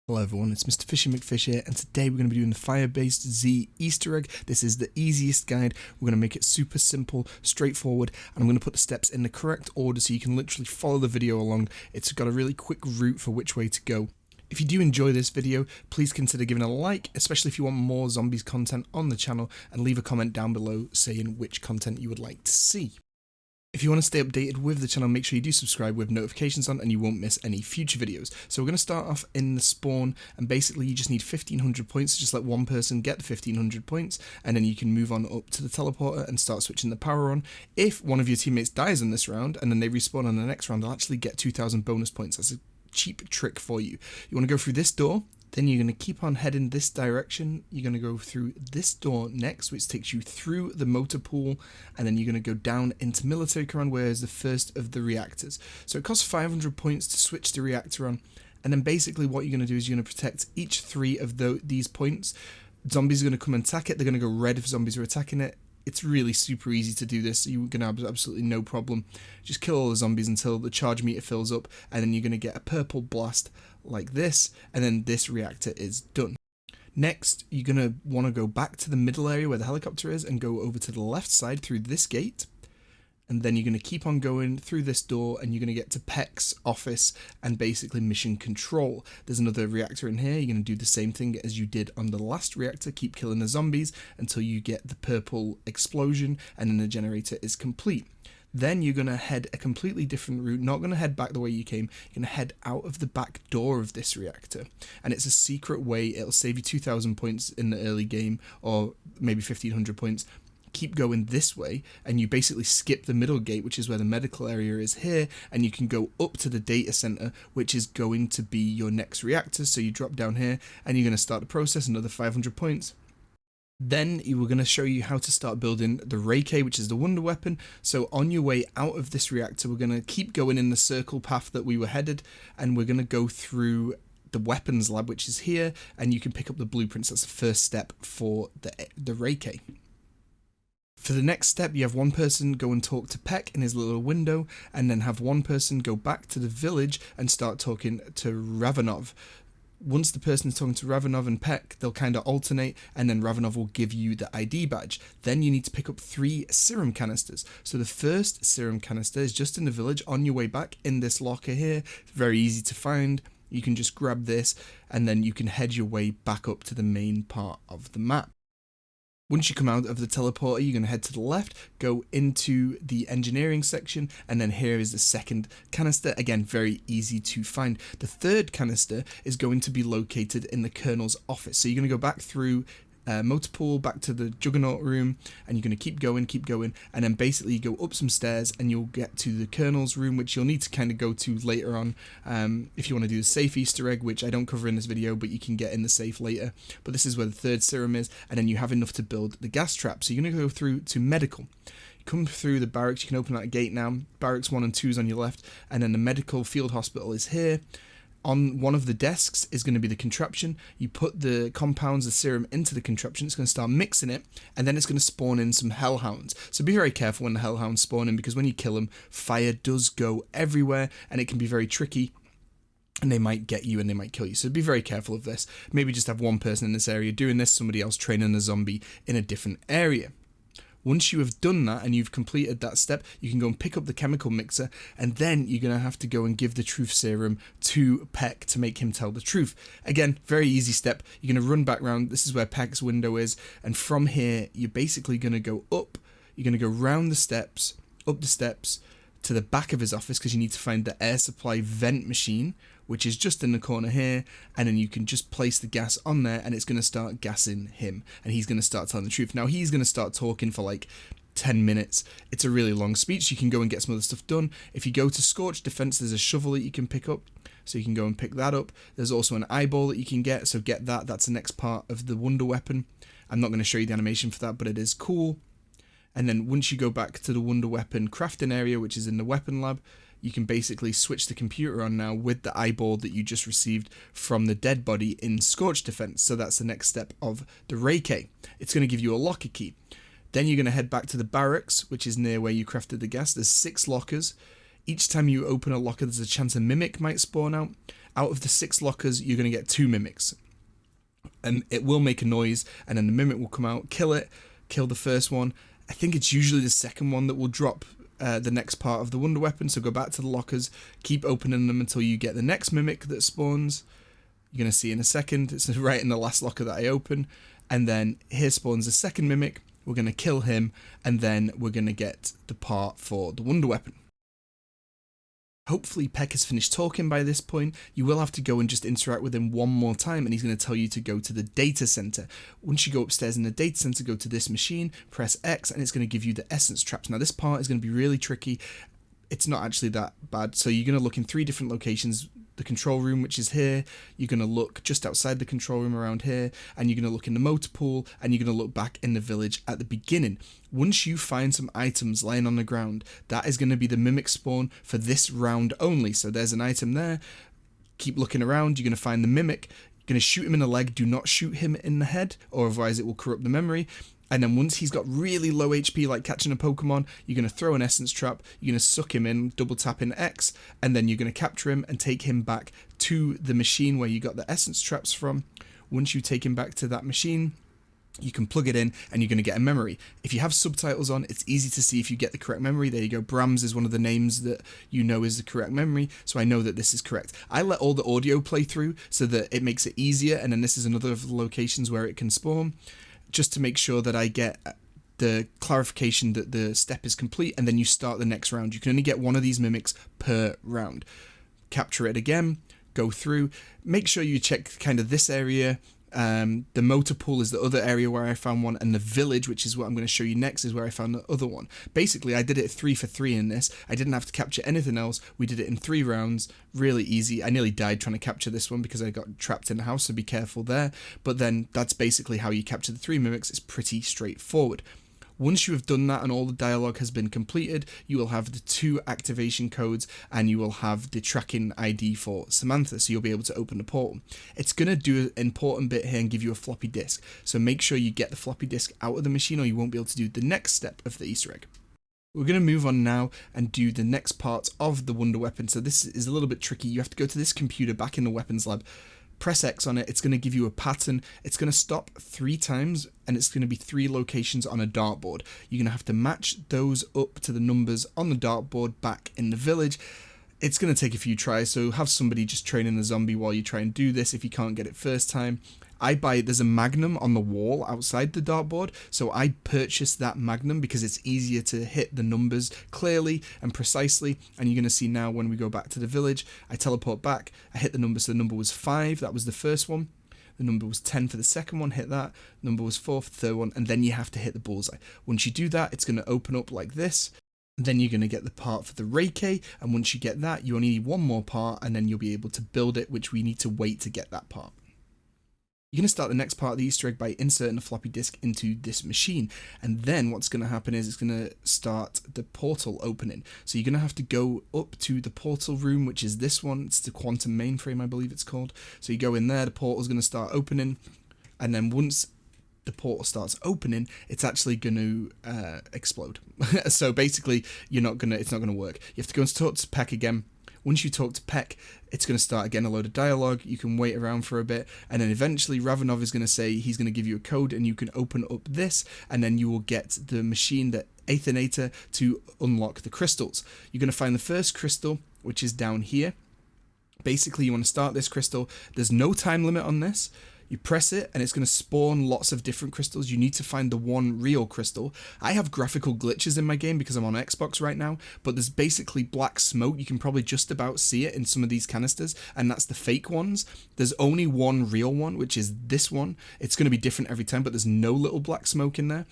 Hello everyone, it's Mr. Fishy McFish here, and today we're going to be doing the Firebase Z Easter Egg. This is the easiest guide. We're going to make it super simple, straightforward, and I'm going to put the steps in the correct order so you can literally follow the video along. It's got a really quick route for which way to go. If you do enjoy this video, please consider giving a like, especially if you want more zombies content on the channel, and leave a comment down below saying which content you would like to see. If you want to stay updated with the channel, make sure you do subscribe with notifications on and you won't miss any future videos. So we're going to start off in the spawn, and basically you just need 1500 points, so just let one person get the 1500 points, and then you can move on up to the teleporter and start switching the power on. If one of your teammates dies in this round and then they respawn on the next round, they'll actually get 2000 bonus points. That's a cheap trick for you. You want to go through this door. Then you're going to keep on heading this direction. You're going to go through this door next, which takes you through the motor pool, and then you're going to go down into military command, where is the first of the reactors. So it costs 500 points to switch the reactor on, and then basically what you're going to do is you're going to protect each three of these points. Zombies are going to come and attack it. They're going to go red if zombies are attacking it. It's really super easy to do this. You're going to have absolutely no problem. Just kill all the zombies until the charge meter fills up, and then you're going to get a purple blast like this, and then this reactor is done. Next, you're going to want to go back to the middle area where the helicopter is and go over to the left side through this gate. And then you're going to keep on going through this door, and you're going to get to Pecks' office and basically mission control. There's another reactor in here. You're going to do the same thing as you did on the last reactor. Keep killing the zombies until you get the purple explosion, and then the generator is complete. Then you're going to head a completely different route, not going to head back the way you came. You're going to head out of the back door of this reactor, and it's a secret way. It'll save you 2000 points in the early game, or maybe 1500 points. Keep going this way, and you basically skip the middle gate, which is where the medical area is here, and you can go up to the data center, which is going to be your next reactor. So you drop down here, and you're going to start the process, another 500 points. Then we're going to show you how to start building the Reactor, which is the wonder weapon. So on your way out of this reactor, we're going to keep going in the circle path that we were headed, and we're going to go through the weapons lab, which is here, and you can pick up the blueprints. That's the first step for the Reactor. For the next step, you have one person go and talk to Peck in his little window, and then have one person go back to the village and start talking to Ravenov. Once the person is talking to Ravenov and Peck, they'll kind of alternate, and then Ravenov will give you the ID badge. Then you need to pick up 3 serum canisters. So the first serum canister is just in the village on your way back in this locker here. It's very easy to find. You can just grab this, and then you can head your way back up to the main part of the map. Once you come out of the teleporter, you're going to head to the left, go into the engineering section, and then here is the second canister. Again, very easy to find. The third canister is going to be located in the colonel's office. So you're going to go back through motor pool, back to the juggernaut room, and you're going to keep going, and then basically you go up some stairs and you'll get to the colonel's room, which you'll need to kind of go to later on if you want to do the safe Easter egg, which I don't cover in this video, but you can get in the safe later. But this is where the third serum is, and then you have enough to build the gas trap. So you're going to go through to medical. Come through the barracks. You can open that gate now. Barracks 1 and 2 is on your left, and then the medical field hospital is here. On one of the desks is going to be the contraption. You put the compounds, the serum, into the contraption. It's going to start mixing it, and then it's going to spawn in some Hellhounds. So be very careful when the Hellhounds spawn in, because when you kill them, fire does go everywhere, and it can be very tricky, and they might get you and they might kill you. So be very careful of this. Maybe just have one person in this area doing this, somebody else training a zombie in a different area. Once you have done that and you've completed that step, you can go and pick up the chemical mixer, and then you're going to have to go and give the truth serum to Peck to make him tell the truth. Again, very easy step. You're going to run back round. This is where Peck's window is, and from here, you're basically going to go up. You're going to go round the steps, up the steps, to the back of his office, because you need to find the air supply vent machine, which is just in the corner here, and then you can just place the gas on there, and it's going to start gassing him, and he's going to start telling the truth. Now he's going to start talking for like 10 minutes. It's a really long speech. You can go and get some other stuff done. If you go to Scorch Defense, there's a shovel that you can pick up, so you can go and pick that up. There's also an eyeball that you can get, so get that. That's the next part of the wonder weapon. I'm not going to show you the animation for that, but it is cool. And then once you go back to the wonder weapon crafting area, which is in the weapon lab, you can basically switch the computer on now with the eyeball that you just received from the dead body in Scorch Defense. So that's the next step of the Reactor. It's going to give you a locker key. Then you're going to head back to the barracks, which is near where you crafted the gas. There's 6 lockers. Each time you open a locker, there's a chance a mimic might spawn out. Out of the 6 lockers, you're going to get 2 mimics. And it will make a noise, and then the mimic will come out, kill it, kill the first one. I think it's usually the second one that will drop the next part of the wonder weapon, so go back to the lockers, keep opening them until you get the next mimic that spawns. You're going to see in a second, it's right in the last locker that I open, and then here spawns the second mimic. We're going to kill him, and then we're going to get the part for the wonder weapon. Hopefully Peck has finished talking by this point. You will have to go and just interact with him one more time, and he's going to tell you to go to the data center. Once you go upstairs in the data center, go to this machine, press X, and it's going to give you the essence traps. Now this part is going to be really tricky. It's not actually that bad. So you're going to look in 3 different locations. The control room, which is here, you're going to look just outside the control room around here, and you're going to look in the motor pool, and you're going to look back in the village at the beginning. Once you find some items lying on the ground, that is going to be the mimic spawn for this round only. So there's an item there. Keep looking around, you're going to find the mimic. You're going to shoot him in the leg. Do not shoot him in the head, or otherwise it will corrupt the memory. And then once he's got really low HP, like catching a Pokemon, you're going to throw an essence trap, you're going to suck him in, double tap in X, and then you're going to capture him and take him back to the machine where you got the essence traps from. Once you take him back to that machine, you can plug it in and you're going to get a memory. If you have subtitles on, it's easy to see if you get the correct memory. There you go. Brams is one of the names that you know is the correct memory, so I know that this is correct. I let all the audio play through so that it makes it easier, and then this is another of the locations where it can spawn, just to make sure that I get the clarification that the step is complete, and then you start the next round. You can only get 1 of these mimics per round. Capture it again, go through, make sure you check kind of this area. The motor pool is the other area where I found one, and the village, which is what I'm going to show you next, is where I found the other one. Basically, I did it 3 for 3 in this. I didn't have to capture anything else. We did it in 3 rounds, really easy. I nearly died trying to capture this one because I got trapped in the house, so be careful there. But then that's basically how you capture the 3 mimics. It's pretty straightforward. Once you have done that and all the dialogue has been completed, you will have the 2 activation codes, and you will have the tracking ID for Samantha, so you'll be able to open the portal. It's going to do an important bit here and give you a floppy disk, so make sure you get the floppy disk out of the machine or you won't be able to do the next step of the Easter egg. We're going to move on now and do the next part of the wonder weapon. So this is a little bit tricky. You have to go to this computer back in the weapons lab, press X on it, it's going to give you a pattern. It's going to stop 3 times, and it's going to be 3 locations on a dartboard. You're going to have to match those up to the numbers on the dartboard back in the village. It's going to take a few tries, so have somebody just training the zombie while you try and do this if you can't get it first time. There's a magnum on the wall outside the dartboard, so I purchased that magnum because it's easier to hit the numbers clearly and precisely. And you're going to see now when we go back to the village, I teleport back, I hit the number, so the number was 5, that was the first one. The number was 10 for the second one, hit that. Number was 4 for the third one, and then you have to hit the bullseye. Once you do that, it's going to open up like this. Then you're going to get the part for the Reiki, and once you get that, you only need 1 more part, and then you'll be able to build it, which we need to wait to get that part. You're going to start the next part of the Easter egg by inserting a floppy disk into this machine, and then what's going to happen is it's going to start the portal opening. So you're going to have to go up to the portal room, which is this one. It's the quantum mainframe, I believe it's called. So you go in there, the portal's going to start opening, and then once the portal starts opening, it's actually going to explode. So basically, it's not going to work. You have to go and talk to Peck again. Once you talk to Peck, it's going to start again a load of dialogue. You can wait around for a bit, and then eventually Ravenov is going to say he's going to give you a code, and you can open up this, and then you will get the machine, the Aethenator, to unlock the crystals. You're going to find the first crystal, which is down here. Basically, you want to start this crystal. There's no time limit on this. You press it and it's going to spawn lots of different crystals. You need to find the one real crystal. I have graphical glitches in my game because I'm on Xbox right now, but there's basically black smoke. You can probably just about see it in some of these canisters, and that's the fake ones. There's only one real one, which is this one. It's going to be different every time, but there's no little black smoke in there.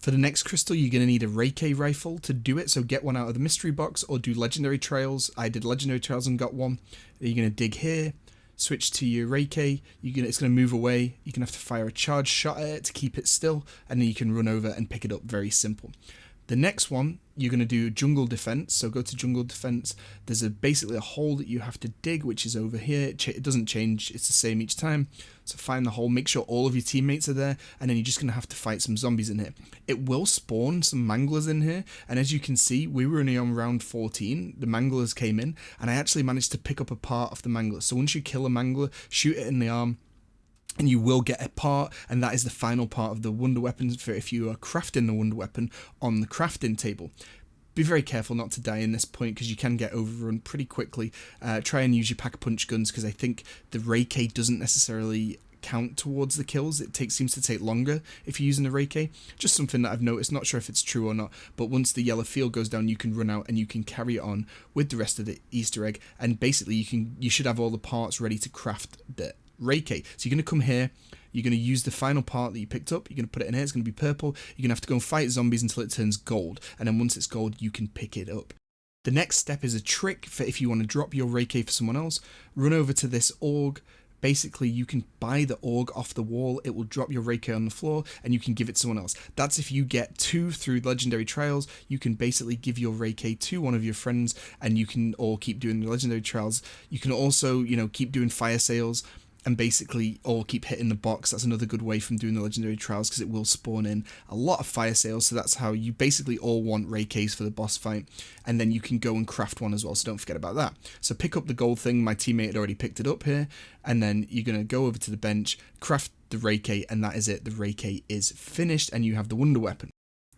For the next crystal, you're going to need a Reiki rifle to do it, so get one out of the mystery box or do legendary trails. I did legendary trails and got one. You're going to dig here. Switch to your Reiki, it's going to move away, you're going to have to fire a charge shot at it to keep it still, and then you can run over and pick it up. Very simple. The next one, you're going to do jungle defense. So go to jungle defense. There's basically a hole that you have to dig, which is over here. It doesn't change. It's the same each time. So find the hole, make sure all of your teammates are there, and then you're just going to have to fight some zombies in here. It will spawn some Mangalars in here, and as you can see, we were only on round 14. The Mangalars came in, and I actually managed to pick up a part of the Mangalar. So once you kill a Mangalar, shoot it in the arm, and you will get a part, and that is the final part of the wonder weapons for if you are crafting the wonder weapon on the crafting table. Be very careful not to die in this point because you can get overrun pretty quickly. Try and use your pack-a-punch guns because I think the Ray K doesn't necessarily count towards the kills. It seems to take longer if you're using the Ray K. Just something that I've noticed, not sure if it's true or not, but once the yellow field goes down, you can run out and you can carry it on with the rest of the Easter egg, and basically you should have all the parts ready to craft the Ray K. So you're going to come here, you're going to use the final part that you picked up, you're going to put it in here, it's going to be purple, you're going to have to go and fight zombies until it turns gold, and then once it's gold, you can pick it up. The next step is a trick for if you want to drop your Ray K for someone else. Run over to this org. Basically, you can buy the org off the wall, it will drop your Ray K on the floor, and you can give it to someone else. That's if you get 2 through legendary trials, you can basically give your Ray K to one of your friends, and you can all keep doing the legendary trials. You can also, keep doing fire sales, and basically all keep hitting the box. That's another good way from doing the legendary trials because it will spawn in a lot of fire sales. So that's how you basically all want Ray Ks for the boss fight, and then you can go and craft one as well, so don't forget about that. So pick up the gold thing, my teammate had already picked it up here, and then you're going to go over to the bench, craft the Ray K, and that is it. The Ray K is finished and you have the wonder weapon.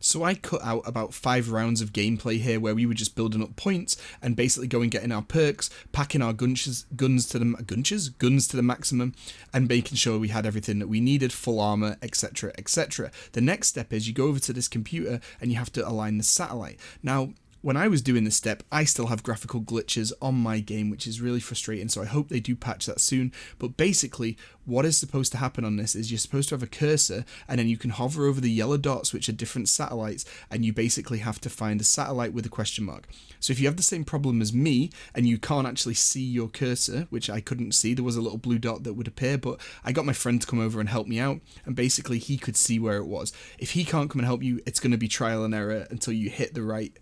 So I cut out about 5 rounds of gameplay here where we were just building up points and basically going getting our perks, packing our guns to the maximum, and making sure we had everything that we needed, full armor, etc, etc. The next step is you go over to this computer and you have to align the satellite. Now, when I was doing this step, I still have graphical glitches on my game, which is really frustrating, so I hope they do patch that soon. But basically, what is supposed to happen on this is you're supposed to have a cursor, and then you can hover over the yellow dots, which are different satellites, and you basically have to find a satellite with a question mark. So if you have the same problem as me, and you can't actually see your cursor, which I couldn't see, there was a little blue dot that would appear, but I got my friend to come over and help me out, and basically he could see where it was. If he can't come and help you, it's going to be trial and error until you hit the right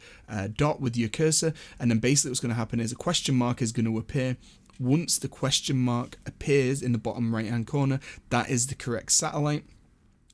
dot with your cursor, and then basically what's going to happen is a question mark is going to appear. Once the question mark appears in the bottom right hand corner, that is the correct satellite.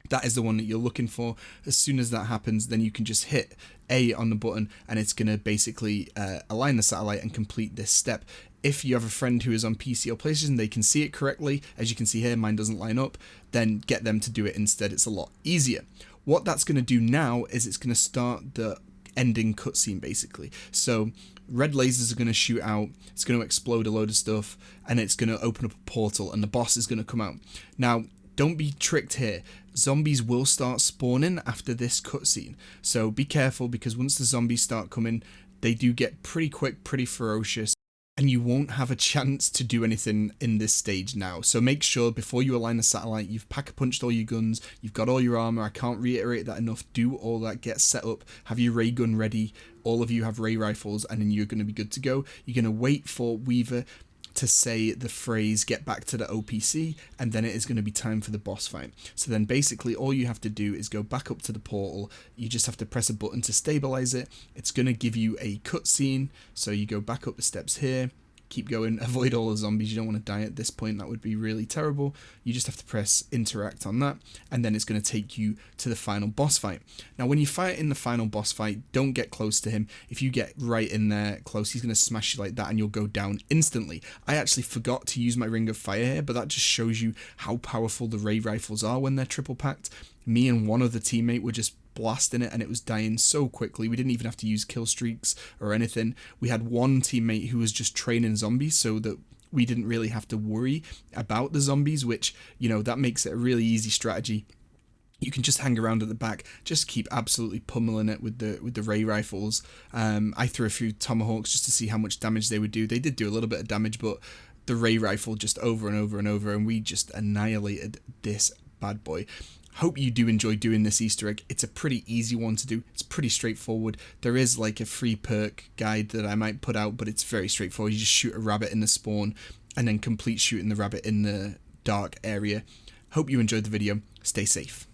That is the one that you're looking for. As soon as that happens, then you can just hit A on the button and it's going to basically align the satellite and complete this step. If you have a friend who is on PC or PlayStation, they can see it correctly. As you can see here, mine doesn't line up. Then get them to do it instead. It's a lot easier. What that's going to do now is it's going to start the ending cutscene basically. So red lasers are going to shoot out, it's going to explode a load of stuff, and it's going to open up a portal and the boss is going to come out. Now, don't be tricked here. Zombies will start spawning after this cutscene, so be careful because once the zombies start coming, they do get pretty quick, pretty ferocious, and you won't have a chance to do anything in this stage now. So make sure before you align the satellite, you've pack-a-punched all your guns, you've got all your armor. I can't reiterate that enough. Do all that, get set up, have your ray gun ready. All of you have ray rifles, and then you're going to be good to go. You're going to wait for Weaver to say the phrase "get back to the OPC," and then it is going to be time for the boss fight. So then basically all you have to do is go back up to the portal. You just have to press a button to stabilize it. It's going to give you a cutscene, so you go back up the steps here, keep going, avoid all the zombies. You don't want to die at this point, that would be really terrible. You just have to press interact on that, and then it's going to take you to the final boss fight. Now when you fight in the final boss fight, don't get close to him. If you get right in there close, he's going to smash you like that and you'll go down instantly. I actually forgot to use my ring of fire here, but that just shows you how powerful the ray rifles are when they're triple packed. Me and one other teammate were just blasting it and it was dying so quickly. We didn't even have to use kill streaks or anything. We had one teammate who was just training zombies so that we didn't really have to worry about the zombies, which, you know, that makes it a really easy strategy. You can just hang around at the back, just keep absolutely pummeling it with the ray rifles. I threw a few tomahawks just to see how much damage they would do. They did do a little bit of damage, but the ray rifle just over and over and over, and we just annihilated this bad boy. Hope you do enjoy doing this Easter egg. It's a pretty easy one to do. It's pretty straightforward. There is like a free perk guide that I might put out, but it's very straightforward. You just shoot a rabbit in the spawn and then complete shooting the rabbit in the dark area. Hope you enjoyed the video. Stay safe.